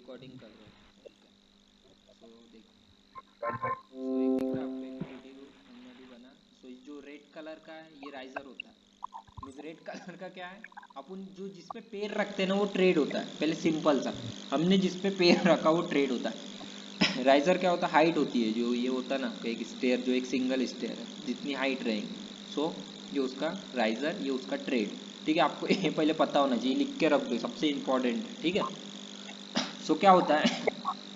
Recording कर रहा हूँ। ओके, सो देखो, सो एक दिख रहा है आपको, एक वीडियो हमने अभी बना। सो ये जो रेड कलर का है ये राइजर होता है। मीन्स रेड कलर का क्या है, अपन जो जिस पे पैर रखते हैं ना वो ट्रेड होता है। पहले सिंपल सा, हमने जिस पे पैर रखा वो ट्रेड होता है। राइजर क्या होता है, हाइट होती है, जो ये होता है ना एक स्टेयर, जो एक सिंगल स्टेयर है जितनी हाइट रहेगी, सो ये उसका राइजर, ये उसका ट्रेड। ठीक है, आपको ये पहले पता होना चाहिए, लिख के रख दो, सबसे इंपॉर्टेंट है। ठीक है, सो क्या होता है,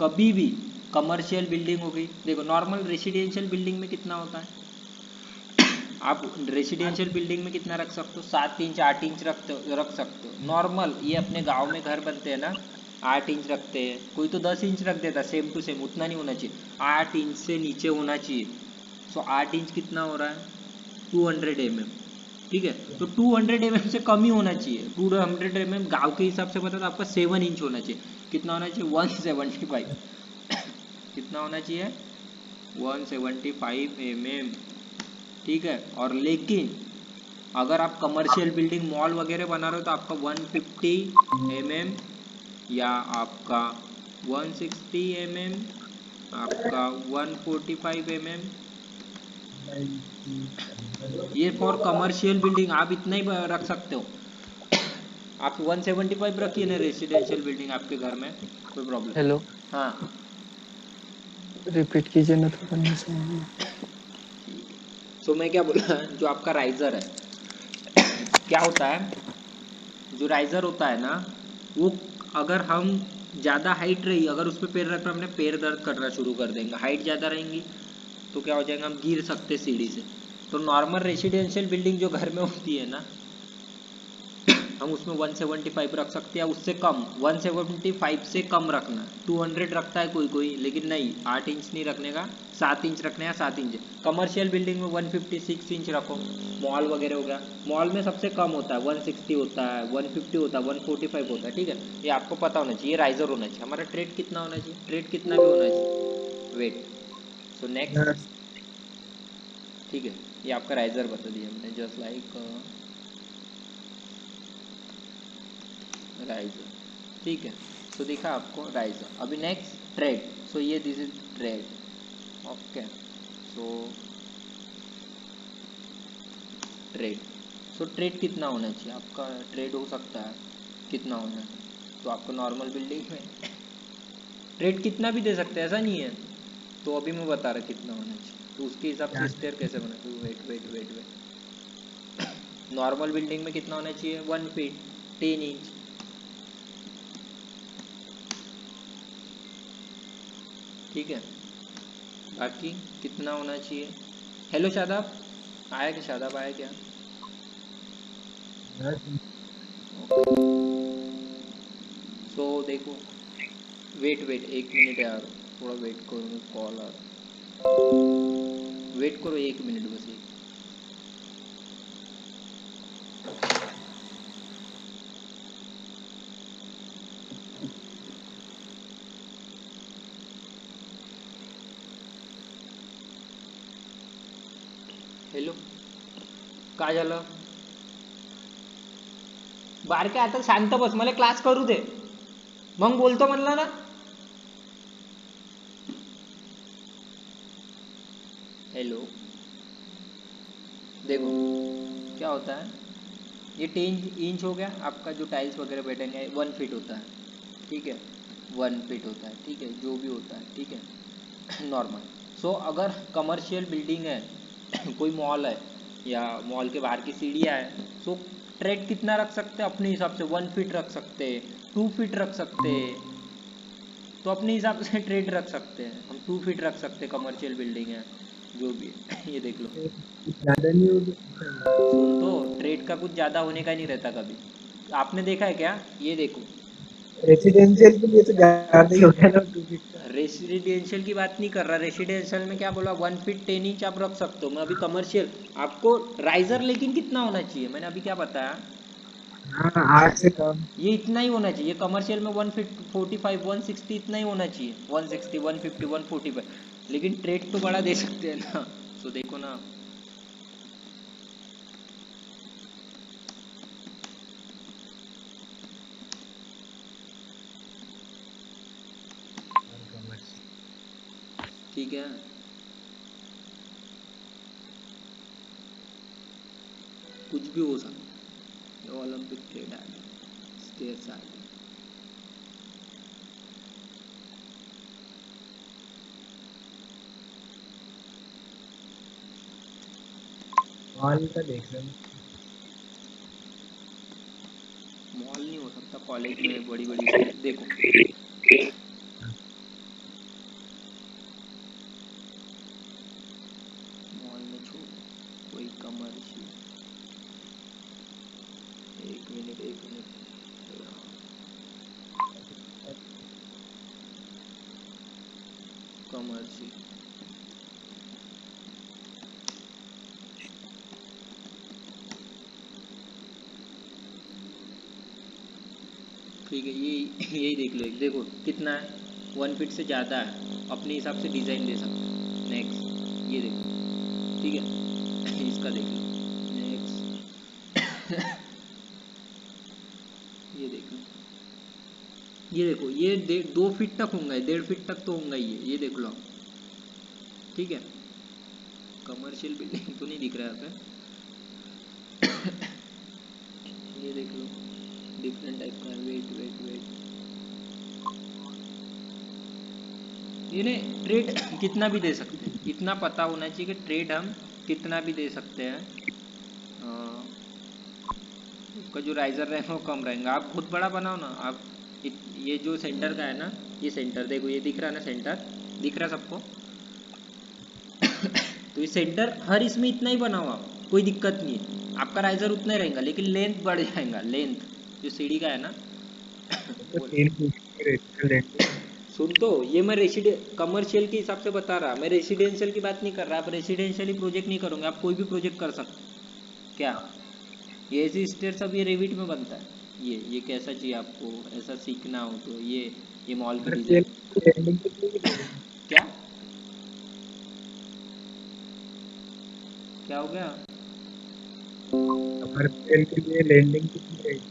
कभी भी कमर्शियल बिल्डिंग हो गई, देखो नॉर्मल रेसिडेंशियल बिल्डिंग में कितना होता है, आप रेसिडेंशियल बिल्डिंग में कितना रख सकते हो, 7 इंच 8 इंच रख सकते हो नॉर्मल। ये अपने गांव में घर बनते हैं ना, 8 इंच रखते हैं, कोई तो 10 इंच रख देता, सेम टू सेम उतना नहीं होना चाहिए, 8 इंच से नीचे होना चाहिए। सो 8 इंच कितना हो रहा है, 200 mm। ठीक है, तो 200 mm से कम ही होना चाहिए। 200 mm गांव के हिसाब से बता, तो आपका 7 इंच होना चाहिए। कितना होना चाहिए, 175। कितना होना चाहिए, 175 mm। ठीक है, और लेकिन अगर आप कमर्शियल बिल्डिंग मॉल वगैरह बना रहे हो तो आपका 150 mm, या आपका 160 mm, आपका 145 mm। ये फॉर कमर्शियल बिल्डिंग आप इतना ही रख सकते हो। आप 175 रखिए ना रेसिडेंशियल बिल्डिंग आपके घर में, कोई हेलो, प्रॉब्लम। हाँ, रिपीट कीजिए ना, थोड़ा नहीं समझ। ठीक है। सो मैं क्या बोला, जो आपका राइजर है, क्या होता है, जो राइजर होता है ना, वो अगर हम ज़्यादा हाइट रही, अगर उस पर पैर रख कर हमने पैर दर्द करना शुरू कर देंगे, हाइट ज़्यादा रहेंगी तो क्या हो जाएगा, हम गिर सकते सीढ़ी से। तो नॉर्मल रेसिडेंशियल बिल्डिंग जो घर में होती है ना, हम उसमें 175 रख सकते हैं, उससे कम 175 से कम रखना। 200 रखता है कोई कोई, लेकिन नहीं, 8 इंच नहीं रखने का, 7 इंच रखने का, 7 इंच। कमर्शियल बिल्डिंग में 156 इंच रखो, मॉल वगैरह हो गया, मॉल में सबसे कम होता है 160 होता है, 150 होता है, 145 होता है। ठीक है, ये आपको पता होना चाहिए, राइजर होना चाहिए। हमारा ट्रेड कितना होना चाहिए, ट्रेड कितना भी होना चाहिए, वेट। सो नेक्स्ट, ठीक है, ये आपका राइजर बता दिया मैंने, जस्ट लाइक राइजर। ठीक है, सो दिखा आपको राइजर। अभी नेक्स्ट ट्रेड। सो ये this is tread. Okay, so tread, so tread कितना होना चाहिए आपका, ट्रेड हो सकता है कितना होना है, तो आपको नॉर्मल बिल्डिंग में ट्रेड कितना भी दे सकते हैं, ऐसा नहीं है। तो अभी मैं बता रहा कितना होना चाहिए, तो उसके हिसाब से स्टेयर कैसे बना, तो wait wait wait wait, normal building में कितना होना चाहिए, 1 फीट 10 इंच। ठीक है, बाकी कितना होना चाहिए। हेलो शादाब, आया क्या, शादाब आया क्या। ओके, सो देखो, वेट वेट 1 मिनट यार, थोड़ा वेट करो, कॉल आ रहा, वेट करो 1 मिनट बस, एक। हॅलो, काय झालं, बारके आता शांत बस, मला क्लास करू दे, मग बोलतो म्हणलं ना। हेलो, देखो क्या होता है, ये 10 इंच हो गया आपका, जो टाइल्स वगैरह बैठेंगे 1 फीट होता है। ठीक है, 1 फीट होता है, ठीक है, जो भी होता है, ठीक है, नॉर्मल। सो अगर कमर्शियल बिल्डिंग है, कोई मॉल है, या मॉल के बाहर की सीढ़ियाँ है, सो ट्रेड कितना रख सकते हैं अपने हिसाब से, 1 फीट रख सकते, 2 फीट रख सकते, तो अपने हिसाब से ट्रेड रख सकते हैं हम, 2 फीट रख सकते, कमर्शियल बिल्डिंग है जो भी है। ये देख लो, ज्यादा नहीं होगी। सुन तो, ट्रेड का कुछ ज़्यादा होने का नहीं रहता कभी, आपने देखा है क्या, ये देखो। रेसिडेंशियल के लिए तो ज्यादा ही होता है ना 2 फीट का। रेसिडेंशियल की बात नहीं कर रहा, रेसिडेंशियल में क्या बोला, 1 फीट 10 इंच आप रख सकते हो। मैं अभी कमर्शियल, आपको राइजर लेकिन कितना होना चाहिए, मैंने अभी क्या बताया, हाँ, 8 से कम। ये इतना ही होना चाहिए। कमर्शियल में 145 160 इतना ही होना चाहिए, 160 150 145, लेकिन ट्रेड तो बड़ा दे सकते हैं ना। सो देखो ना, ठीक है, कुछ भी हो सकता है। ओलंपिक ट्रेड आ गया, स्टेयर्स आ गया। मॉल का देख रहे हैं। मॉल नहीं हो सकता, कॉलेज में बड़ी बड़ी स्टेयर देखो। मॉल में छोड़ो, कोई कमर्शियल। एक मिनट एक मिनट, कमर्शियल। ठीक है, ये यही देख लो, एक देखो कितना है, 1 फीट से ज़्यादा है, अपने हिसाब से डिज़ाइन दे सकते हैं। नेक्स्ट ये देखो, ठीक है इसका देख लो। नेक्स्ट ये देख लो, ये देखो, ये 2 फीट तक होंगे, 1.5 फीट तक तो होंगे ये देख लो। ठीक है, कमर्शियल बिल्डिंग तो नहीं दिख रहा है यहाँ पे। ये देख लो, डिफरेंट टाइप का। वेट वेट वेट, ये ने ट्रेड कितना भी दे सकते हैं, इतना पता होना चाहिए कि ट्रेड हम कितना भी दे सकते हैं। उसका जो राइजर रहेगा वो कम रहेगा। आप खुद बड़ा बनाओ ना आप। ये जो सेंटर का है ना, ये सेंटर देखो, ये दिख रहा है ना, सेंटर दिख रहा है सबको। तो ये सेंटर हर इसमें इतना ही बनाओ आप, कोई दिक्कत नहीं है, आपका राइजर उतना ही रहेगा, लेकिन लेंथ बढ़ जाएगा। लेंथ जो सीढ़ी का है ना तो वो, 3 फीट की रेडियल लैंडिंग। सुन तो, ये मैं कमर्शियल के हिसाब से बता रहा, मैं रेसिडेंशियल की बात नहीं कर रहा। आप रेसिडेंशियली प्रोजेक्ट नहीं करोगे, आप कोई भी प्रोजेक्ट कर सकते क्या। ये ऐसी स्टेयर सब ये रेविट में बनता है। ये कैसा चाहिए आपको, ऐसा सीखना हो तो ये मॉल की कमर्शियल डिज़ाइन। की लैंडिंग कितनी की देंगे? क्या क्या हो गया। कमर्शियल के लिए लैंडिंग कितनी रहेगी?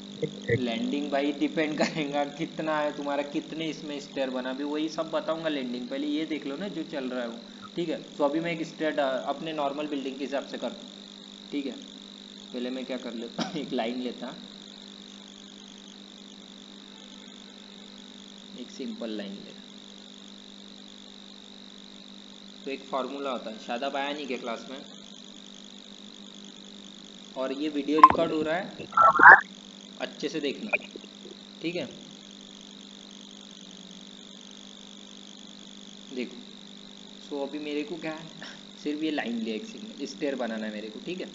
लैंडिंग भाई डिपेंड करेगा कितना है तुम्हारा, कितने इसमें स्टेयर बना, अभी वही सब बताऊंगा लैंडिंग। पहले ये देख लो ना जो चल रहा है वो। ठीक है, तो अभी मैं एक स्टेयर अपने नॉर्मल बिल्डिंग के हिसाब से करता हूँ। ठीक है, पहले मैं क्या कर लेता एक लाइन लेता, एक सिंपल लाइन लेता। तो एक फार्मूला होता है, शायद आप आया नहीं क्या क्लास में। और ये वीडियो रिकॉर्ड हो रहा है, अच्छे से देखना। ठीक है, देखो। सो अभी मेरे को क्या है, सिर्फ ये लाइन लिया, एक सिंगल स्टेयर बनाना है मेरे को। ठीक है,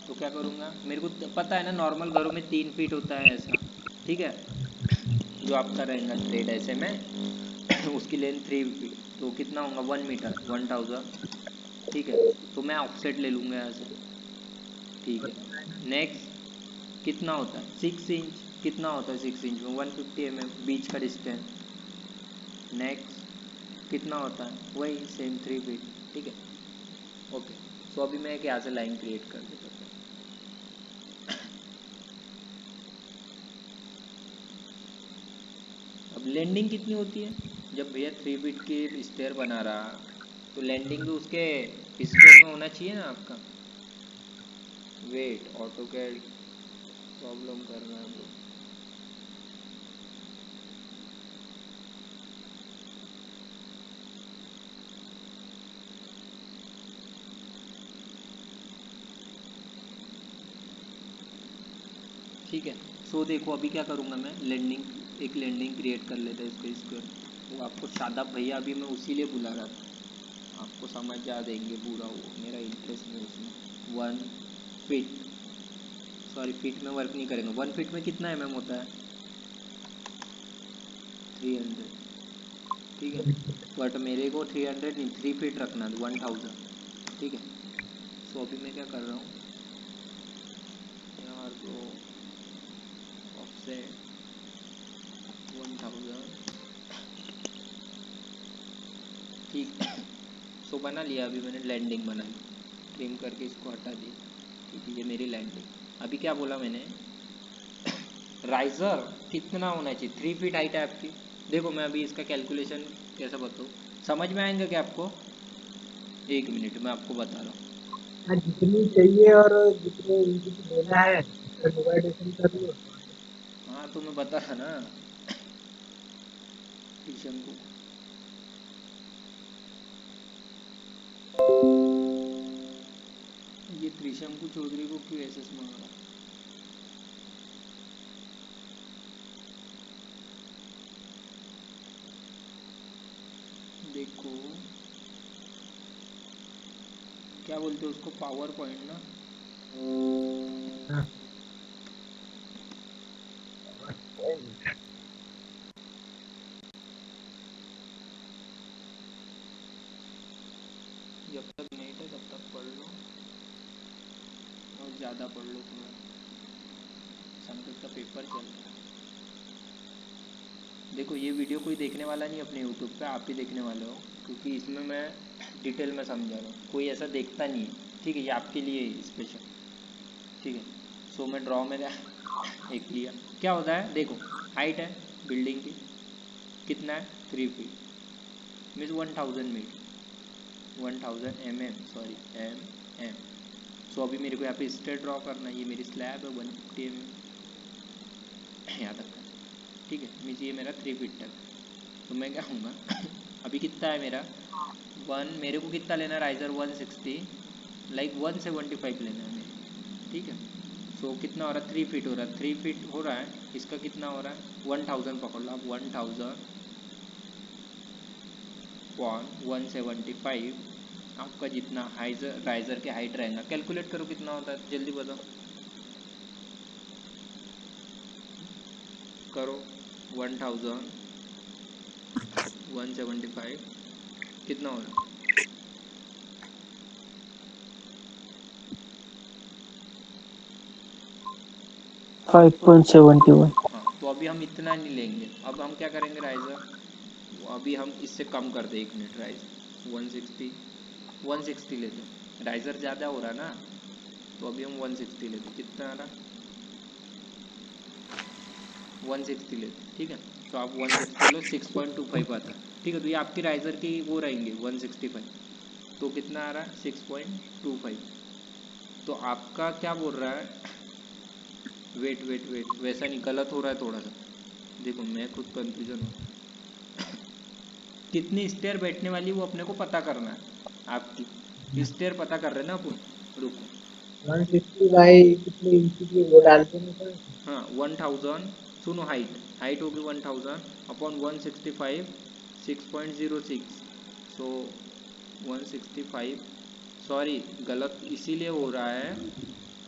तो क्या करूँगा, मेरे को पता है ना नॉर्मल घरों में 3 फीट होता है ऐसा। ठीक है, जो आपका रहेगा ट्रेड ऐसे में उसकी लेंथ 3 फीट, तो कितना होगा 1 मीटर, 1000। ठीक है, तो मैं ऑफसेट ले लूँगा यहाँ से। ठीक है, नेक्स्ट कितना होता है 6 इंच, कितना होता है 6 इंच में 150 mm बीच का डिस्टेंस। नेक्स्ट कितना होता है, वही सेम 3 फीट। ठीक है, ओके। सो अभी मैं एक यहाँ से लाइन क्रिएट कर देता हूँ। अब लैंडिंग कितनी होती है, जब भैया 3 फीट की स्टेयर बना रहा, तो लैंडिंग भी उसके स्क्वायर में होना चाहिए ना आपका। वेट, ऑटो कैड प्रॉब्लम कर रहा है ब्रो। ठीक है, सो देखो अभी क्या करूँगा मैं, लैंडिंग एक लैंडिंग क्रिएट कर लेता है इसको स्क्वायर। वो आपको शादाब भैया अभी मैं उसी लिए बुला रहा था, आपको समझ जा देंगे पूरा, वो मेरा इंटरेस्ट नहीं उसमें। 1 फीट, सॉरी फीट में वर्क नहीं करेंगे। 1 फीट में कितना mm होता है, 300। ठीक है, बट मेरे को 300 नहीं, 3 फीट रखना है, 1000। ठीक है, सो अभी मैं क्या कर रहा हूँ यार ब्रो, ऑफसेट 1000। ठीक सो बना लिया, अभी मैंने लैंडिंग बना ली, ट्रिम करके इसको हटा दिया। ठीक है, ये मेरी लैंडिंग। अभी क्या बोला मैंने, राइजर कितना होना चाहिए, 3 फीट हाइट है आपकी, देखो मैं अभी इसका कैलकुलेशन कैसा बताऊँ, समझ में आएंगे क्या आपको? एक मिनट मैं आपको बता रहा हूँ। हाँ, जितनी चाहिए और जितने इनपुट देना है उसका डिवाइडेशन कर लो। हाँ तो मैं बता रहा ना त्रिशंकु, ये त्रिशंकु चौधरी को क्यों एसएस मांग रहा? देखो क्या बोलते हैं उसको, पावर पॉइंट ना। हाँ, जब तक नहीं था तब तक पढ़ लो और ज़्यादा पढ़ लो थोड़ा, संस्कृत का पेपर चल रहा है। देखो ये वीडियो कोई देखने वाला नहीं अपने यूट्यूब पे, आप ही देखने वाले हो, क्योंकि इसमें मैं डिटेल में समझा रहा हूँ, कोई ऐसा देखता नहीं है, ठीक है, ये आपके लिए स्पेशल, ठीक है। सो मैं ड्रॉ में एक लिया, क्या होता है देखो, हाइट है बिल्डिंग की, कितना है 3 फीट, मीन्स 1000 सॉरी एम। सो अभी मेरे को यहाँ पे स्टेयर ड्रॉ करना है, ये मेरी स्लैब है 150 mm यहाँ तक का, ठीक है, मीन्स ये मेरा 3 फीट तक। तो मैं क्या कहूँगा अभी कितना है मेरा मेरे को कितना लेना है राइजर 160, लाइक 175 लेना है मेरे को, ठीक है। सो कितना हो रहा है 3 फीट हो रहा है, 3 फीट हो रहा है, इसका कितना हो रहा है 1000 पकड़ लो आप, 1000/175, आपका जितना राइजर के हाइट रहेगा, कैलकुलेट करो कितना होता है, जल्दी बताओ करो। 1000/175 कितना हो रहा है? 5.71। हाँ तो अभी हम इतना नहीं लेंगे, अब हम क्या करेंगे राइजर, अभी हम इससे कम कर दे, 1 मिनट, राइजर 160 लेते हैं, राइजर ज़्यादा हो रहा ना, तो अभी हम 160 लेते हैं, कितना आ रहा 160 लेते हैं, ठीक है। तो आप 160 लो, 6.25 आता है, ठीक है। तो ये आपकी राइजर की वो रहेंगे 165, तो कितना आ रहा है 6.25। तो आपका क्या बोल रहा है, वेट वेट वेट, वैसा नहीं, गलत हो रहा है थोड़ा सा, देखो मैं खुद कंफ्यूजन हूँ, कितनी स्टेयर बैठने वाली वो अपने को पता करना है, आपकी स्टेयर पता कर रहे हैं ना अपन, रुको, 160 बाई कितने इंची की वो डालते हैं सर। हाँ 1000, सुनो हाइट होगी 1000/165, 6.06, सो 165, सॉरी गलत इसीलिए हो रहा है,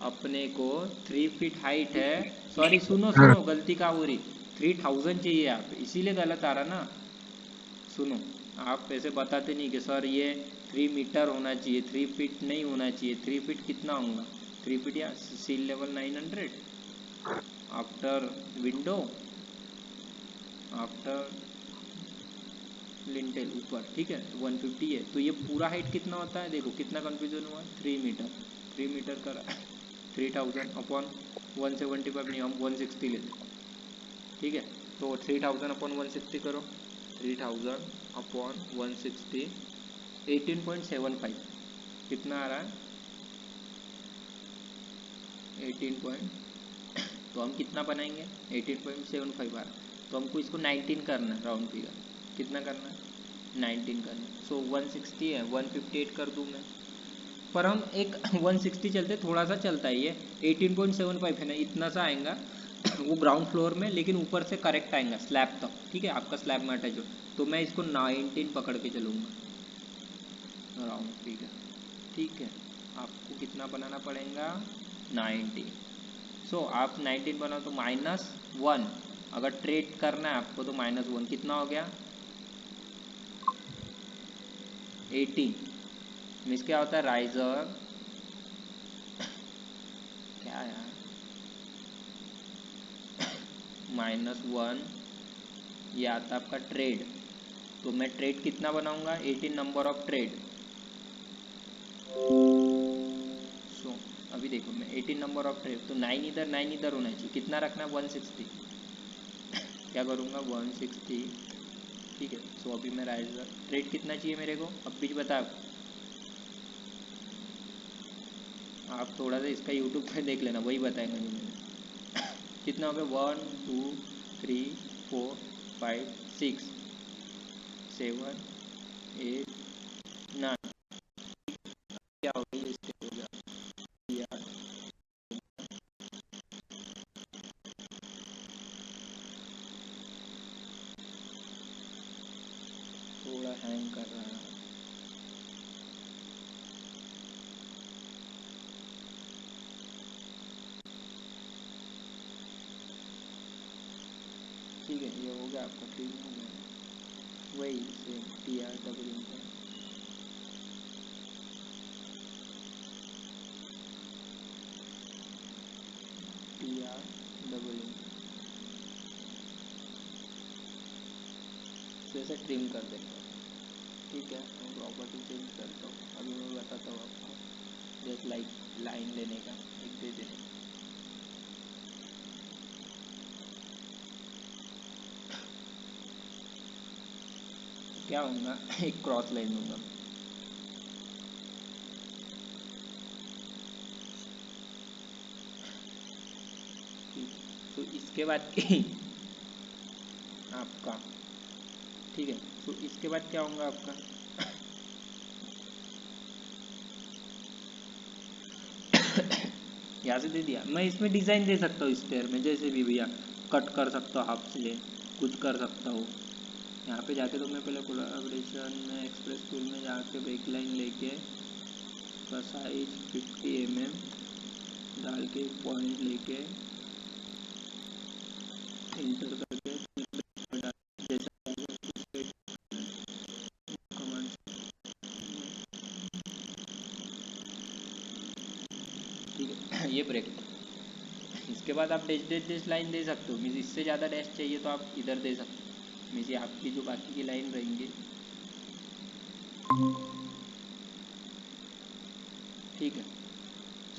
अपने को 3 फीट हाइट है, सॉरी सुनो हाँ, सुनो गलती का हो रही, 3000 चाहिए आप, इसीलिए गलत आ रहा ना, सुनो, आप ऐसे बताते नहीं कि सर ये 3 मीटर होना चाहिए, 3 फीट नहीं होना चाहिए, 3 फीट कितना होगा, 3 फीट या sea level 900, after window, after lintel ऊपर, ठीक है, 150 है, तो ये पूरा हाइट कितना होता है, देखो कितना कन्फ्यूजन हुआ, 3 मीटर, 3 मीटर का 3000/175 नहीं, हम 160 लेते, ठीक है। तो 3000/160 करो, 3000/160, 18.75 कितना आ रहा है 18 पॉइंट, तो हम कितना बनाएंगे 18.75 आ रहा है, तो हमको इसको 19 करना है, राउंड फिगर कितना करना है 19 करना है। सो 160 है, 158 कर दूँ मैं, पर हम एक 160 चलते, थोड़ा सा चलता है ये, 18.75 है ना, इतना सा आएगा वो ग्राउंड फ्लोर में, लेकिन ऊपर से करेक्ट आएगा स्लैब तक, ठीक है, आपका स्लैब में अटैच हो, तो मैं इसको 19 पकड़ के चलूँगा राउंड फिगर, ठीक है। आपको कितना बनाना पड़ेगा 90, सो आप 19 बनाओ तो -1, अगर ट्रेड करना है आपको तो -1 कितना हो गया 18, मीन्स क्या होता है राइजर, क्या यार -1, ये आता आपका ट्रेड, तो मैं ट्रेड कितना बनाऊंगा 18 नंबर ऑफ ट्रेड, सो अभी देखो मैं 18 नंबर ऑफ ट्रेड, तो 9 इधर होना चाहिए, कितना रखना 160, क्या करूँगा 160 ठीक है। सो अभी मैं राइजर रेट कितना चाहिए मेरे को, अब भी बता। आप थोड़ा सा इसका यूट्यूब पे देख लेना, वही बताएंगे जो मैंने। कितना हो गया, 1 2 3 4 5 6 7 8 9। क्या हो गया, ये स्टेप हो गया यार। थोड़ा हैंग कर रहा है। ठीक है, ये हो गया आपका, क्लीन हो गया। वही same TR double inter, TR double inter से ऐसे ट्रिम कर देंगे। ठीक है, मैं प्रॉपर्टी चेंज करता हूँ, अभी मैं बताता हूँ आपको। जस्ट लाइक लाइन लेने का, एक दे देने का। क्या होगा, एक क्रॉस लाइन दूंगा। ठीक है, तो इसके बाद आपका, ठीक है, तो इसके बाद क्या होगा आपका। यहाँ से दे दिया, मैं इसमें डिज़ाइन दे सकता हूँ स्टेयर में, जैसे भी भैया कट कर सकता हूँ, हाफ से कुछ कर सकता हूँ। यहाँ पे जाके तो मैं पहले कोलाब्रेशन में एक्सप्रेस टूल में जाके बैक लाइन लेके का साइज 50 mm डाल के एक पॉइंट लेके इंटर करके जैसा कमांड। ठीक है, ये ब्रेक। इसके बाद आप डैश डैश डैश लाइन दे सकते हो, मीन्स इससे ज़्यादा डैश चाहिए तो आप इधर दे सकते हो। मीन्स ये आपकी जो बाकी की लाइन रहेंगी। ठीक है,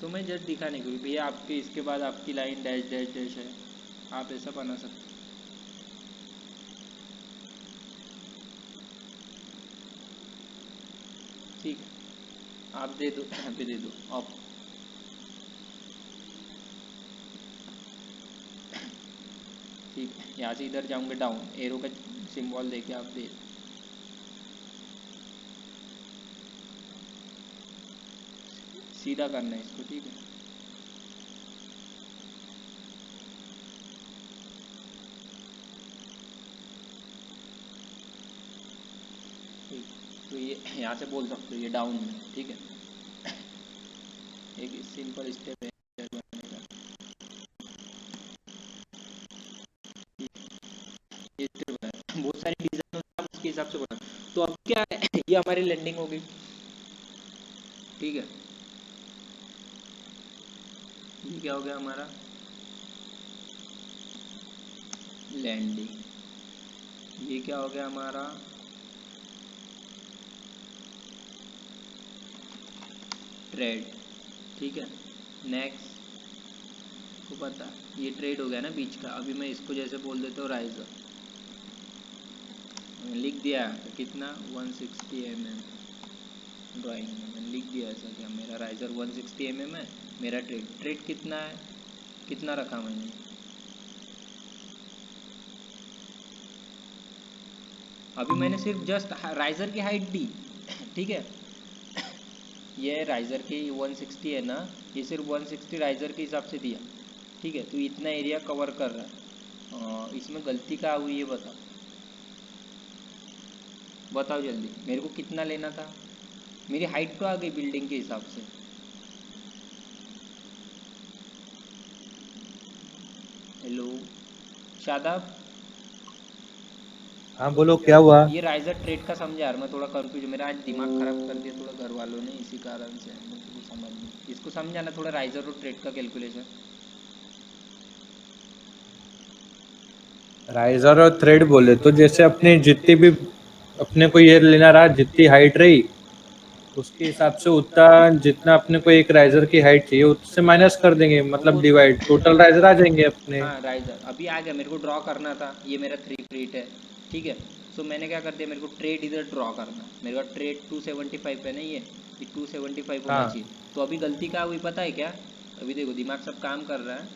सो मैं जस्ट दिखाने के लिए भैया आपके इसके बाद आपकी लाइन डैश डैश डैश है, आप ऐसा बना सकते हो। ठीक है, आप दे दो, यहाँ पे दे दो आप। ठीक है, यहाँ से इधर जाऊंगे डाउन, एरो का सिंबल देके आप दे। सीधा करना है इसको, ठीक है। ठीक, तो ये यहाँ से बोल सकते हो ये डाउन में, ठीक है। एक सिंपल स्टेप है बनाने का। ये step बनाना। बहुत सारी डिजाइन होता है, उसके हिसाब से बना। तो अब क्या है, ये हमारी लैंडिंग होगी, ठीक है। ये क्या हो गया हमारा, लैंडिंग। ये क्या हो गया हमारा, ट्रेड, ठीक है। नेक्स्ट को पता, ये ट्रेड हो गया ना बीच का। अभी मैं इसको जैसे बोल देता हूँ राइजर, लिख दिया यहाँ पे कितना 160 mm। ड्राइंग में मैंने लिख दिया ऐसा, क्या मेरा राइजर 160 mm है। मेरा ट्रेड, ट्रेड कितना है, कितना रखा मैंने, अभी मैंने सिर्फ जस्ट राइजर की हाइट दी, ठीक है। ये राइजर की 160 है ना, ये सिर्फ 160 राइजर के हिसाब से दिया, ठीक है। तो इतना एरिया कवर कर रहा है। इसमें गलती क्या हुई है बताओ, बताओ जल्दी, मेरे को कितना लेना था। मेरी हाइट तो आ गई बिल्डिंग के हिसाब से। हेलो शादाब, हाँ बोलो क्या हुआ। ये राइजर ट्रेड का समझा यार, मैं थोड़ा कंफ्यूज, मेरा आज दिमाग खराब कर दिया थोड़ा घर वालों ने, इसी कारण से मुझे कुछ समझ नहीं। इसको समझाना थोड़ा, राइजर और ट्रेड का कैलकुलेशन। राइजर और थ्रेड बोले तो जैसे अपने जितनी भी अपने को ये लेना रहा, जितनी हाइट रही उसके हिसाब से उतना, जितना अपने को एक राइजर की हाइट चाहिए उससे माइनस कर देंगे, मतलब वो डिवाइड, टोटल राइजर आ जाएंगे अपने। हाँ राइजर अभी आ गया, मेरे को ड्रॉ करना था, ये मेरा 3 फीट है, ठीक है। सो मैंने क्या कर दिया, मेरे को ट्रेड इधर ड्रॉ करना, मेरे पास ट्रेड 275 पे नहीं है, ये 275 होना हाँ चाहिए। तो अभी गलती क्या हुई पता है क्या, अभी देखो दिमाग सब काम कर रहा है,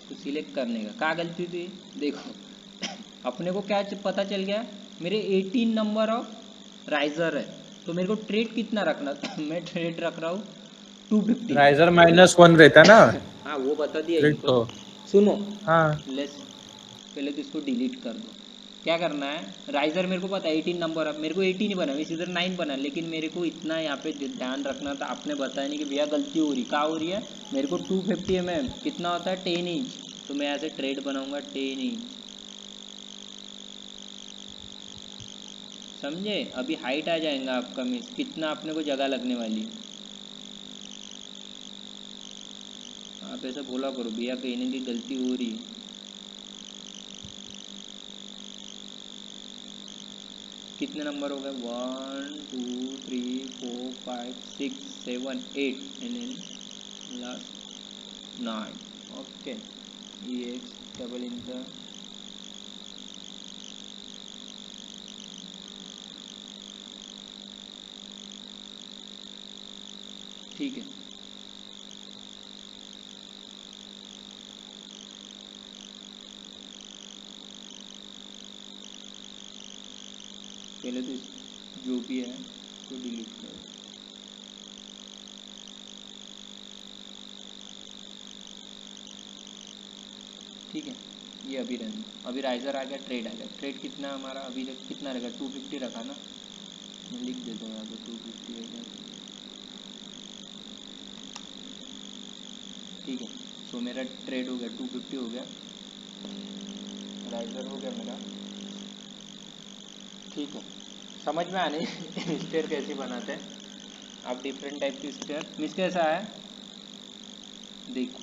तो सिलेक्ट करने का क्या गलती थी देखो। अपने को क्या पता चल गया, मेरे 18 नंबर ऑफ राइजर है, तो मेरे को ट्रेड कितना रखना था, मैं ट्रेड रख रहा हूँ 250। राइजर -1 रहता ना हाँ वो बता दिया ट्रेड इनको। तो। सुनो, हाँ लेस पहले तो इसको डिलीट कर दो। क्या करना है, राइजर मेरे को पता है 18 नंबर, अब मेरे को 18 ही बना, इस इधर 9 बना, लेकिन मेरे को इतना यहाँ पे ध्यान रखना था, आपने बताया नहीं कि भैया गलती हो रही, क्या हो रही है, मेरे को 250 कितना होता है 10 इंच, तो मैं ऐसे ट्रेड बनाऊंगा 10 इंच, समझे। अभी हाइट आ जाएगा आपका मिस, कितना अपने को जगह लगने वाली है। आप ऐसा बोला करो भैया कहीं ना कहीं गलती हो रही है। कितने नंबर हो गए, 1 2 3 4 5 6 7 8 एंड देन लास्ट 9। ओके, ये एक्स डबल इंटर, ठीक है। पहले तो जो भी है तो डिलीट करो। ठीक है, ये अभी रहने दो। अभी राइजर आ गया, ट्रेड आ गया, ट्रेड कितना हमारा अभी तक कितना रहेगा, 250 रखा ना, मैं लिख देता हूँ यहाँ पे 250 है। ठीक है, सो मेरा ट्रेड हो गया 250 हो गया, राइजर हो गया मेरा। ठीक है, समझ में आने स्टेयर कैसे बनाते हैं आप, डिफरेंट टाइप की स्टेयर। मिस कैसा है देखो,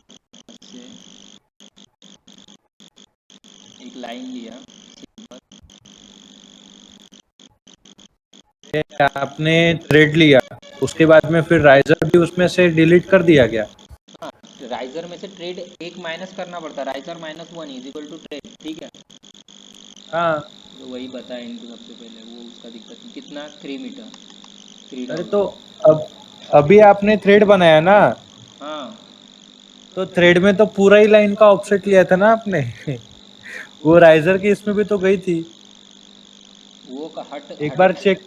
से एक लाइन लिया, आपने थ्रेड लिया, उसके बाद में फिर राइजर भी उसमें से डिलीट कर दिया गया। हाँ राइजर में से ट्रेड एक माइनस करना पड़ता है, riser -1 is equal to tread, ठीक है। हाँ तो वही बताया इनको सबसे पहले, वो उसका दिक्कत नहीं, कितना 3 मीटर अरे तो 3000। अब अभी आपने थ्रेड बनाया ना, हाँ तो थ्रेड में तो पूरा ही लाइन का ऑफसेट लिया था ना आपने। वो राइजर की इसमें भी तो गई थी। वो का हट एक हट बार चेक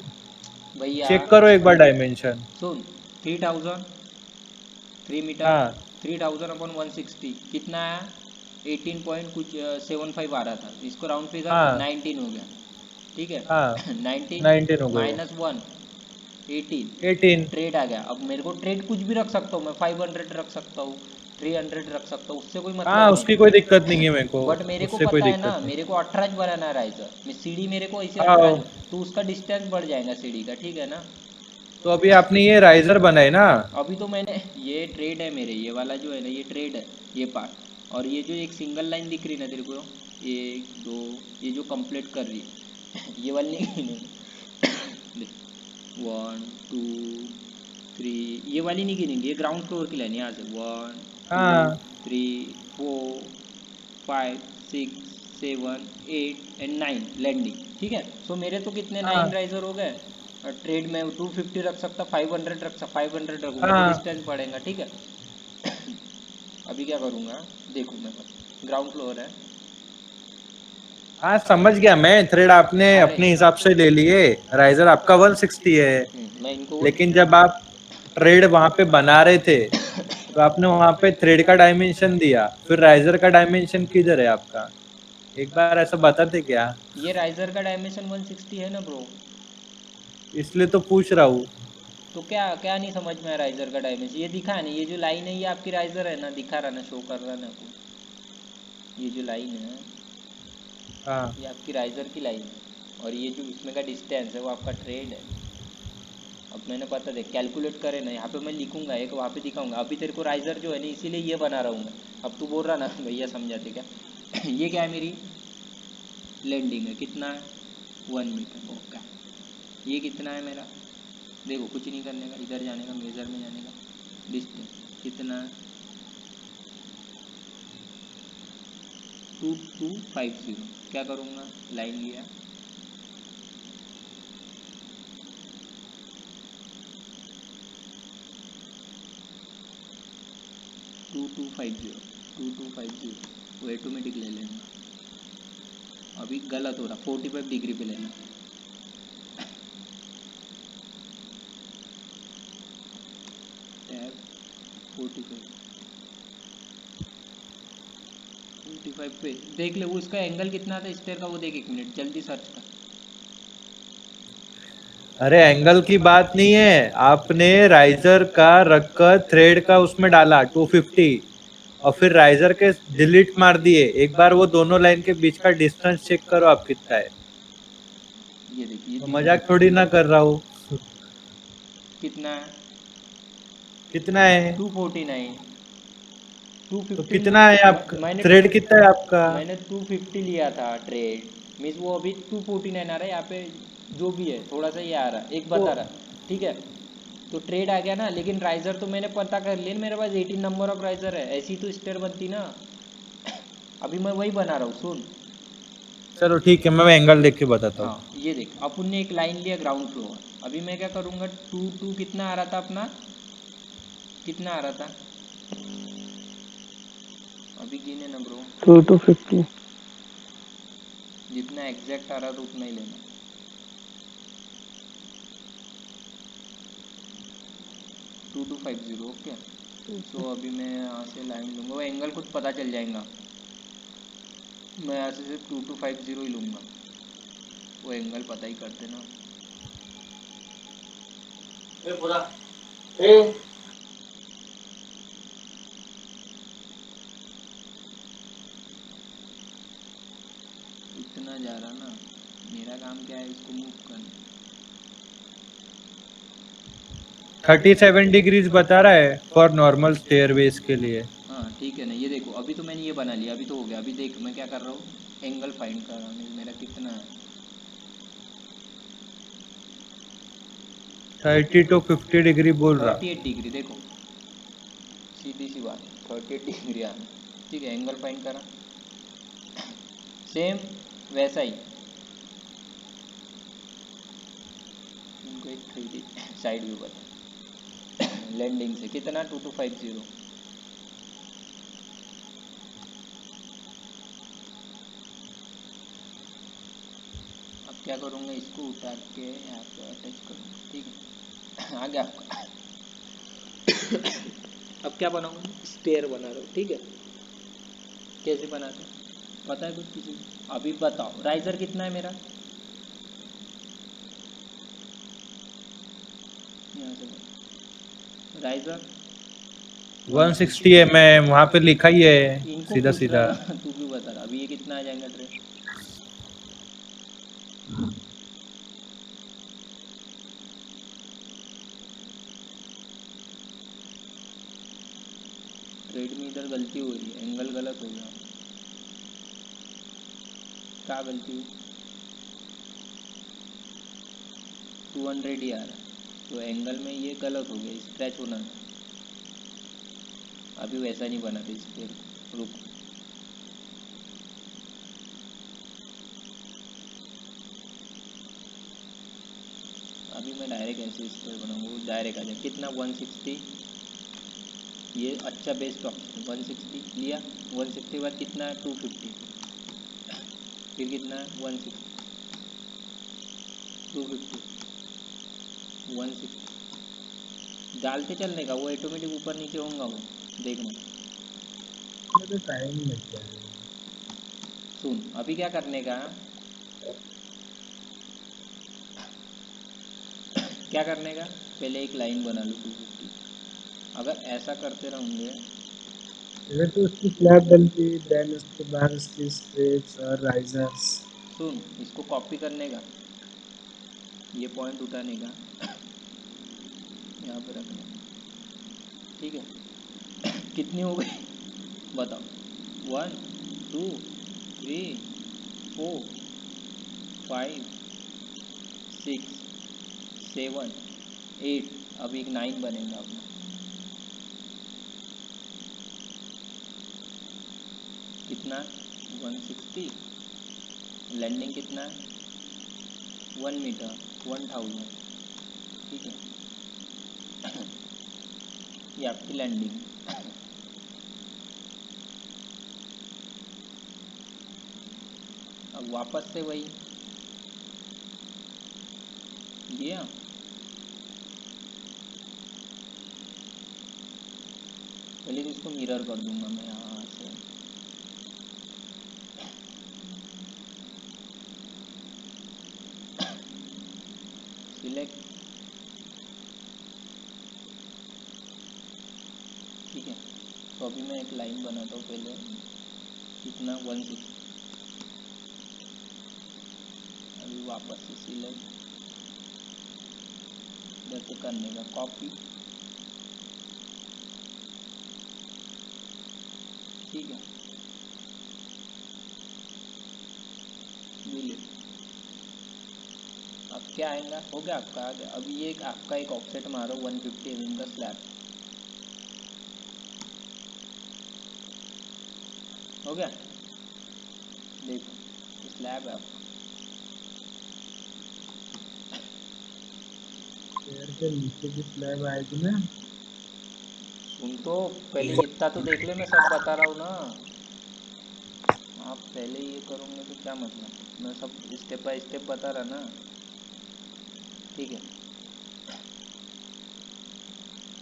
भैया चेक करो एक बार डायमेंशन। सुन, 3000 3 मीटर, हाँ 3000 अपन 160 कितना आया, 18 पॉइंट कुछ 75 आ रहा था, इसको राउंड फिगर हाँ 19 हो गया, ठीक है। हाँ 19 19 हो गए, -1 18, 18। ट्रेड आ गया। अब मेरे को ट्रेड कुछ भी रख सकता हूँ मैं, 500 रख सकता हूँ, 300 रख सकता हूँ, उससे कोई हाँ मतलब उसकी कोई दिक्कत नहीं नहीं। है मेरे को, बट मेरे को उससे कोई पता है ना, दिक्कत नहीं। मेरे को 18 बनाना है राइजर में, सीढ़ी मेरे को ऐसे हाँ 18, तो उसका डिस्टेंस बढ़ जाएगा सीढ़ी का, ठीक है ना। तो अभी आपने ये राइजर बनाए ना। अभी तो मैंने ये ट्रेड है मेरे, ये वाला जो है ना ये ट्रेड है, ये पार्ट, और ये जो एक सिंगल लाइन दिख रही ना तेरे को, एक दो, ये जो कंप्लीट कर रही है ये वाली नहीं, 1 2 3, ये वाली नहीं गिनेंगे, ये ग्राउंड फ्लोर की लाइन, यहाँ से 1 2 हाँ 3 4 5 6 7 8 एंड 9 लैंडिंग, ठीक है। सो मेरे तो कितने 9 हाँ राइजर हो गए। ट्रेड में 250 रख सकता, 500 रख सकता, 500 रखूँगा तो हाँ डिस्टेंस बढ़ेगा, ठीक है। अभी क्या करूँगा देखो, मैं ग्राउंड फ्लोर है, हाँ समझ गया मैं, थ्रेड आपने अरे अपने हिसाब से ले लिए, राइजर आपका 160 है। मैं इनको वो लेकिन जब आप थ्रेड वहां पे बना रहे थे तो आपने वहां पे थ्रेड का डायमेंशन दिया, फिर राइजर का डायमेंशन किधर है आपका, एक बार ऐसा बताते क्या। ये राइजर का डायमेंशन 160 है ना ब्रो। इसलिए तो पूछ रहा हूँ। तो क्या क्या नहीं समझ में आ राइजर का डायमेंशन, ये दिखा नहीं, ये जो लाइन है ये आपकी राइजर है ना, दिखा रहा ना, शो कर रहा ना आपको, ये जो लाइन है हाँ ये आपकी राइजर की लाइन है, और ये जो इसमें का डिस्टेंस है वो आपका ट्रेड है। अब मैंने पता दे कैलकुलेट करे ना, यहाँ पे मैं लिखूंगा एक, वहाँ पे दिखाऊंगा। अभी तेरे को राइजर जो है ना इसीलिए ये बना रहा हूँ मैं। अब तू बोल रहा ना भैया समझाते क्या ये क्या है, मेरी लैंडिंग है, कितना है 1 मीटर, ओके। ये कितना है मेरा, देखो कुछ नहीं करने का, इधर जाने का, मेजर में जाने का, डिस्टेंस कितना है 2250, क्या करूँगा, लाइन लिया, 2250 वो ऑटोमेटिक ले लेना। अभी गलत हो रहा, 45 डिग्री पे लेना। टैब 45 पे देख ले, वो उसका एंगल कितना था स्टेयर का, वो देख, 1 मिनट जल्दी सर्च कर। अरे एंगल की बात नहीं है, आपने राइजर का रखकर थ्रेड का उसमें डाला 250 और फिर राइजर के डिलीट मार दिए। एक बार वो दोनों लाइन के बीच का डिस्टेंस चेक करो आप कितना है। ये देखिए तो दिख रहा मजाक थोड़ी ना कर रहा हूँ। कितना है, कितना है 249। तो 250 कितना है आपका मैंने थ्रेड कितना है आपका? मैंने 250 लिया था ट्रेड मीन्स, वो अभी 249 आ रहा है यहाँ पे। जो भी है थोड़ा सा ये आ रहा है, एक तो बता रहा, ठीक है। तो ट्रेड आ गया ना, लेकिन राइजर तो मैंने पता कर लिया, मेरे पास 18 नंबर ऑफ राइजर है, ऐसी तो स्टेयर बनती ना। अभी मैं वही बना रहा हूँ, सुन। चलो ठीक है, मैं एंगल देख के बताता हूँ। हाँ ये देख, अपन ने एक लाइन लिया ग्राउंड फ्लोर। अभी मैं क्या करूँगा, टू कितना आ रहा था अपना, कितना आ रहा था अभी गिने ना ब्रो। 2 to 50। जितना एग्जैक्ट आ रहा था उतना ही लेना। 2250 ओके। सो अभी मैं यहाँ से लाइन लूँगा, वो एंगल कुछ पता चल जाएगा। मैं यहाँ से सिर्फ 2250 ही लूँगा, वो एंगल पता ही करते ना। इतना जा रहा ना, मेरा काम क्या है, इसको मूव करना। 37 डिग्रीज बता रहा है फॉर नॉर्मल स्टेयरवेज के लिए। हाँ ठीक है ना, ये देखो अभी तो मैंने ये बना लिया, अभी तो हो गया। अभी देख मैं क्या कर रहा हूँ, एंगल फाइंड कर रहा हूँ, मेरा कितना है। 30 to 50 डिग्री बोल रहा। 38 डिग्री देखो, सीधी सी बात, 38 डिग्री आना। ठीक है, एंगल फाइंड करा, सेम वैसा ही। इनको एक 3D साइड व्यू बता। लैंडिंग से कितना, 2250। अब क्या करूँगा, इसको उतार के यहाँ पे अटैच करूँगा, ठीक है। आ गया आपका। अब क्या बनाऊँगा, स्टेयर बना रहा हूँ, ठीक है। कैसे बनाते हैं? पता है कुछ किसी को? अभी बताओ, राइजर कितना है मेरा, यहाँ से बताओ। राइजर 160 mm वहां पे लिखा ही है इनको सीधा पूछ रहा सीधा। ना। तू क्यों बता रहा, अभी ये कितना आ जाएगा ट्रेड। ट्रेड में इधर गलती हो रही है, एंगल गलत हो गया। क्या गलती हुई, 200 ही आ रहा है, तो एंगल में ये गलत हो गया, स्क्रैच होना था। अभी वैसा नहीं बना था स्क्वेयर, रुक। अभी मैं डायरेक्ट ऐसे स्क्वेयर बनाऊंगा, वो डायरेक्ट आ जाए। कितना, 160। ये अच्छा बेस्ट ऑप्शन, 160 लिया। 160 बाद कितना है, 250। फिर कितना है, 160, 250, 160। डालते चलने का, वो ऑटोमेटिक ऊपर नीचे होगा, वो देखना। तो टाइम लग जाएगा। सुन अभी क्या करने का, क्या करने का, पहले एक लाइन बना लो 250। अगर ऐसा करते रहूँगे, अगर तो उसकी फ्लैप बनती, देन उसके बाद उसकी स्ट्रेप्स और राइजर्स। सुन इसको कॉपी करने का, ये पॉइंट उठाने का, यहाँ पे रखने का, ठीक है। कितनी हो गई बताओ, 1 2 3 4 5 6 7 8। अभी एक 9 बनेगा अपना। कितना, 160। लैंडिंग कितना है, 1 मीटर, 1000, ठीक है। ये आपकी लैंडिंग। अब वापस से वही दिया। पहले तो इसको मिरर कर दूंगा मैं यहाँ से। सिलेक्ट, ठीक है। तो अभी मैं एक लाइन बनाता हूँ पहले, कितना 160। अभी वापस से सिलेक्ट, इधर से करने का कॉपी, ठीक है, डिलीट। अब क्या आएगा, हो गया आपका, आ गया। अभी ये आपका एक ऑफसेट मारो 150 mm का स्लैब, हो गया। देखो स्लैब है आपका। पेड़ के नीचे की स्लैब आएगी ना। सुन तो पहले इतना तो देख ले, मैं सब बता रहा हूँ ना। आप पहले ये करोगे तो क्या मतलब, मैं सब स्टेप बाय स्टेप बता रहा ना, ठीक है।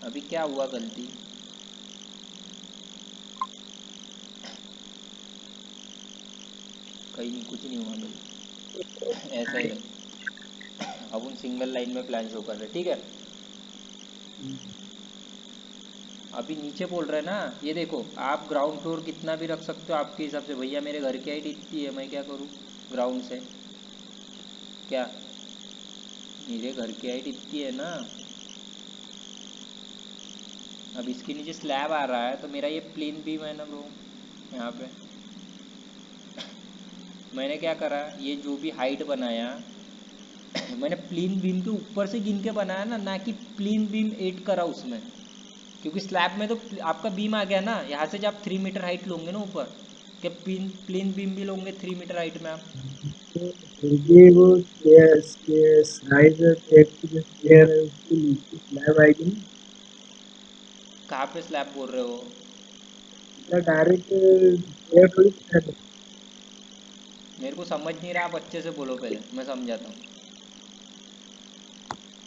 अभी क्या हुआ गलती, कहीं नहीं, कुछ नहीं हुआ गलती, ऐसा ही रहे। अब उन सिंगल लाइन में प्लान शो कर रहे, ठीक है। अभी नीचे बोल रहे हैं ना, ये देखो आप ग्राउंड फ्लोर कितना भी रख सकते हो आपके हिसाब से। भैया मेरे घर की हाइट इतनी है, मैं क्या करूँ ग्राउंड से, क्या मेरे घर की हाइट इतनी है ना। अब इसके नीचे स्लैब आ रहा है तो मेरा ये प्लेन बीम है ना ब्रो, यहाँ पे मैंने क्या करा, ये जो भी हाइट बनाया मैंने प्लेन बीम के ऊपर से गिन के बनाया ना कि प्लेन बीम ऐड करा उसमें। क्योंकि स्लैब में तो आपका बीम आ गया ना, यहाँ से जब आप 3 मीटर हाइट लोगे ना ऊपर, क्या प्लेन बीम भी लोगे 3 मीटर हाइट में आप? तो फिर भी वो साइज टेप की जो स्क्वायर है उसके नीचे स्लैब आएगी ना। कहाँ पे स्लैब बोल रहे हो? मतलब डायरेक्ट स्क्वायर थोड़ी स्लैब है। मेरे को समझ नहीं रहा, आप अच्छे से बोलो पहले, मैं समझाता हूँ।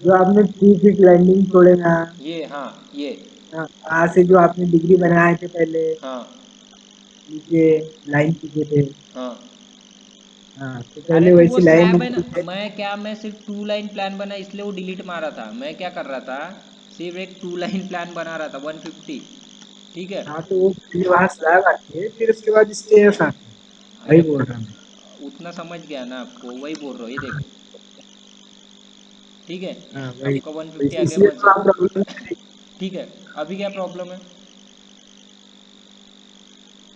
जो आपने 3 फीट लैंडिंग छोड़े ना। ये, हाँ ये, हाँ, वहाँ से जो आपने डिग्री बनाए थे पहले, हाँ नीचे लाइन खींचे थे। हाँ। हाँ, तो अरे पहले तो वो वैसी लाइन स्लैब है ना, खींचे। मैं सिर्फ 2 लाइन प्लान बना इसलिए वो डिलीट मारा था। मैं क्या कर रहा था, सिर्फ एक 2 लाइन प्लान बना रहा था 150, ठीक है। हाँ, तो वो पहले वहाँ स्लैब आती है, फिर उसके बाद स्टेयर्स आती है। वही अरे बोल रहा हूँ। उतना समझ गया ना आपको, वही बोल रहा हूँ, ये देखो, ठीक है। हाँ, वही। आपका 150 वैसे आगे इसलिए बढ़ तो आप प्रॉब्लम सकता, ठीक है। अभी क्या प्रॉब्लम है,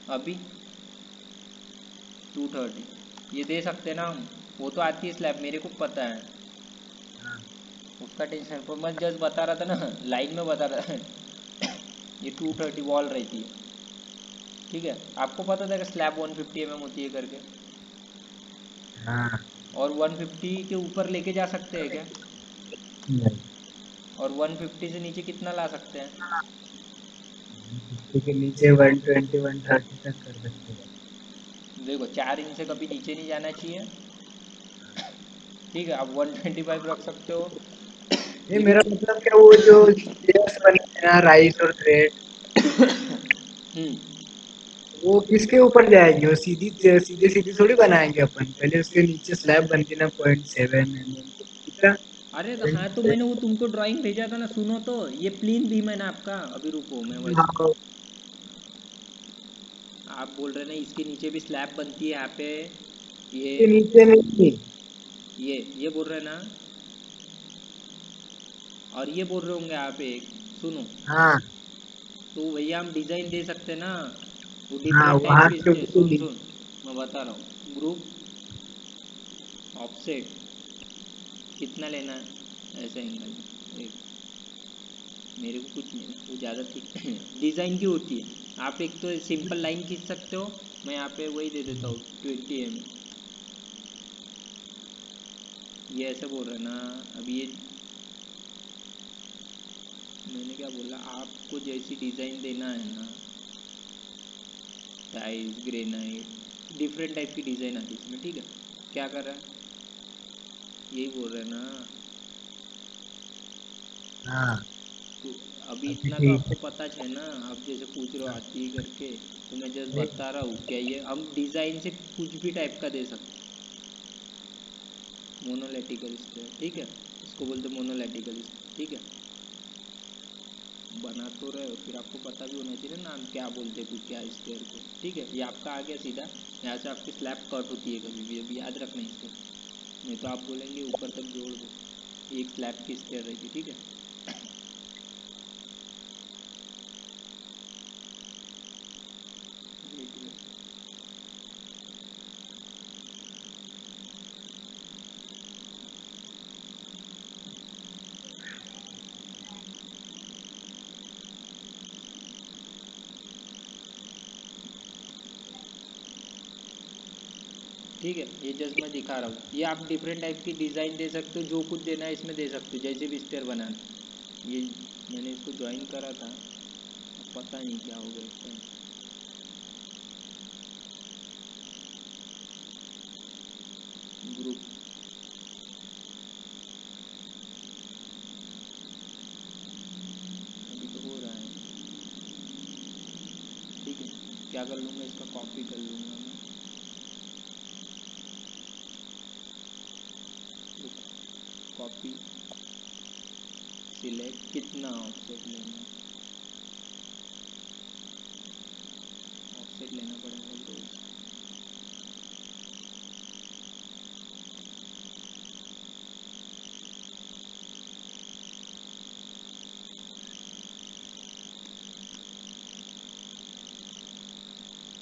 अभी 230 ये दे सकते ना हम, वो तो आती है स्लैब, मेरे को पता है, उसका टेंशन पर मैं जस्ट बता रहा था ना, लाइन में बता रहा था। ये 230 वॉल रहती है, ठीक है। आपको पता था कि स्लैब 150 mm होती है करके, हाँ। और 150 के ऊपर लेके जा सकते हैं क्या? नहीं, और 150 से नीचे कितना ला सकते हैं? के नीचे 120 130 तक कर सकते हैं। देखो 4 इंच से कभी नीचे नहीं जाना चाहिए, ठीक है। आप 125 रख सकते हो, नहीं, लेकिन मेरा मतलब क्या, वो जो स्टेयर्स बने हैं ना, राइस और थ्रेड, वो किसके ऊपर जाएगी? वो सीधे सीधे थोड़ी बनाएंगे अपन। पहले उसके नीचे स्लैब बनती ना 0.7 mm कितना। अरे तो हाँ, तो मैंने वो तुमको ड्राइंग भेजा था ना, सुनो तो, ये प्लेन बीम है ना आपका। अभी रुको मैं वैसे, हाँ, आप बोल रहे ना इसके नीचे भी स्लैब बनती है यहाँ पे, ये के नीचे नहीं। ये बोल रहे ना, और ये बोल रहे होंगे आप एक, सुनो, हाँ तो भैया हम डिज़ाइन दे सकते ना, वो हाँ, डिफरेंट टाइप वहाँ के से स्टे, उसके सुन नीचे। सुन, मैं बता रहा हूँ। ग्रुप ऑफसेट कितना लेना है, ऐसा एंगल एक, मेरे को कुछ नहीं, वो ज़्यादा थिक डिज़ाइन की होती है। आप एक तो सिंपल लाइन खींच सकते हो, मैं यहाँ पे वही दे देता हूँ 20 mm। ये ऐसे बोल रहे ना, अभी ये मैंने क्या बोला, आपको जैसी डिज़ाइन देना है ना, टाइल्स ग्रेनाइट डिफरेंट टाइप की डिज़ाइन आती है इसमें, ठीक है। क्या कर रहा है, यही बोल रहे हैं ना। हाँ तो अभी अभी इतना तो ठीक आपको है। पता है ना, आप जैसे पूछ रहे हो आती है करके, तो मैं जस्ट अरे बता रहा हूँ क्या ये हम डिज़ाइन से कुछ भी टाइप का दे सकते हैं। मोनोलिटिकल स्टेयर, ठीक है, इसको बोलते मोनोलिटिकल स्टेयर, ठीक है। बना तो रहे हो, फिर आपको पता भी होना चाहिए ना नाम क्या बोलते हैं क्या स्टेयर को, ठीक है। ये आपका आ गया सीधा, यहाँ से आपकी स्लैब कट होती है कभी भी, अभी याद रखना इसको, नहीं तो आप बोलेंगे ऊपर तक जोड़ दो, एक स्लैब की स्टेयर रहेगी, ठीक है। वेट वेट, ठीक है, ये जस्ट मैं दिखा रहा हूँ। ये आप डिफरेंट टाइप की डिज़ाइन दे सकते हो, जो कुछ देना है इसमें दे सकते हो, जैसे भी स्टेयर बनाना। ये मैंने इसको ज्वाइन करा था, पता नहीं क्या हो गया इस टाइम। ग्रुप, अभी तो हो रहा है, ठीक है। क्या कर लूँगा, इसका कॉपी कर लूँगा मैं, कॉपी, सिलेक्ट, कितना ऑफसेट लेना है, ऑफसेट लेना पड़ेगा ब्रो इसका।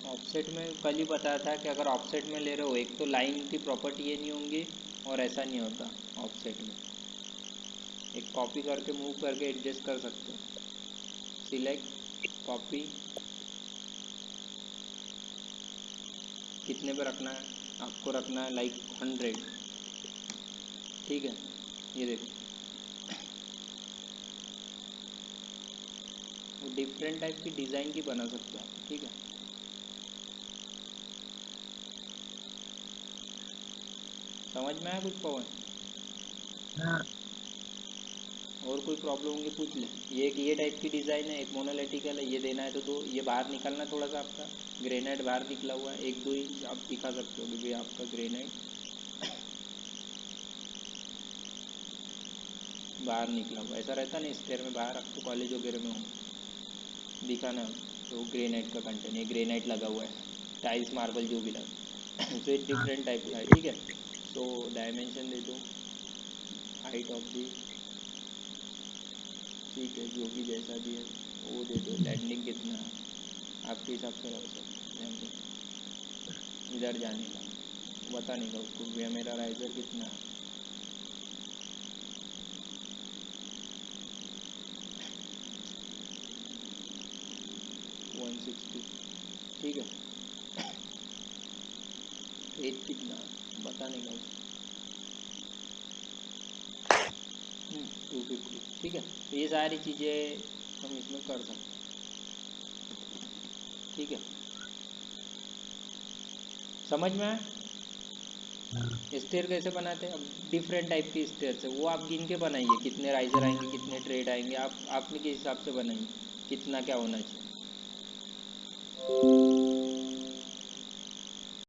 ऑफसेट में कल ही बताया था कि अगर ऑफसेट में ले रहे हो, एक तो लाइन की प्रॉपर्टी ये नहीं होंगी, और ऐसा नहीं होता ऑफसेट में, एक कॉपी करके मूव करके एडजस्ट कर सकते हो। सिलेक्ट, कॉपी, कितने पे रखना है आपको, रखना है लाइक 100, ठीक है। ये देखो, वो डिफरेंट टाइप की डिज़ाइन की बना सकते हो आप, ठीक है। समझ में आया कुछ पवन? हाँ और कोई प्रॉब्लम होगी पूछ ले। ये एक ये टाइप की डिज़ाइन है, एक मोनोलिटिकल है, ये देना है तो दो, ये बाहर निकलना थोड़ा सा आपका ग्रेनाइट बाहर निकला हुआ है, 1-2 इंच आप दिखा सकते हो कि भाई आपका ग्रेनाइट बाहर निकला हुआ, ऐसा रहता ना स्टेयर में बाहर, आपको कॉलेज वगैरह में हो दिखाना, तो ग्रेनाइट का कंटेंट, ये ग्रेनाइट लगा हुआ है, टाइल्स मार्बल जो भी लगा सो एक हाँ डिफरेंट टाइप का है, ठीक है। सो डायमेंशन दे दो, हाइट ऑफ दी, ठीक है, जो भी जैसा भी है वो दे दो। लैंडिंग कितना आपके हिसाब से रख सकते, लैंडिंग इधर जाने का बताने का उसको, भैया मेरा राइजर कितना है, 160, ठीक है। रेट कितना बताने का उसको, 250, ठीक है। तो ये सारी चीज़ें हम इसमें कर सकते हैं, ठीक है। समझ में आया? हाँ स्टेयर कैसे बनाते हैं, अब डिफरेंट टाइप के स्टेयर्स है, वो आप गिन के बनाइए, कितने राइजर आएंगे, कितने ट्रेड आएंगे, आप आपने किस हिसाब से बनाइए, कितना क्या होना चाहिए।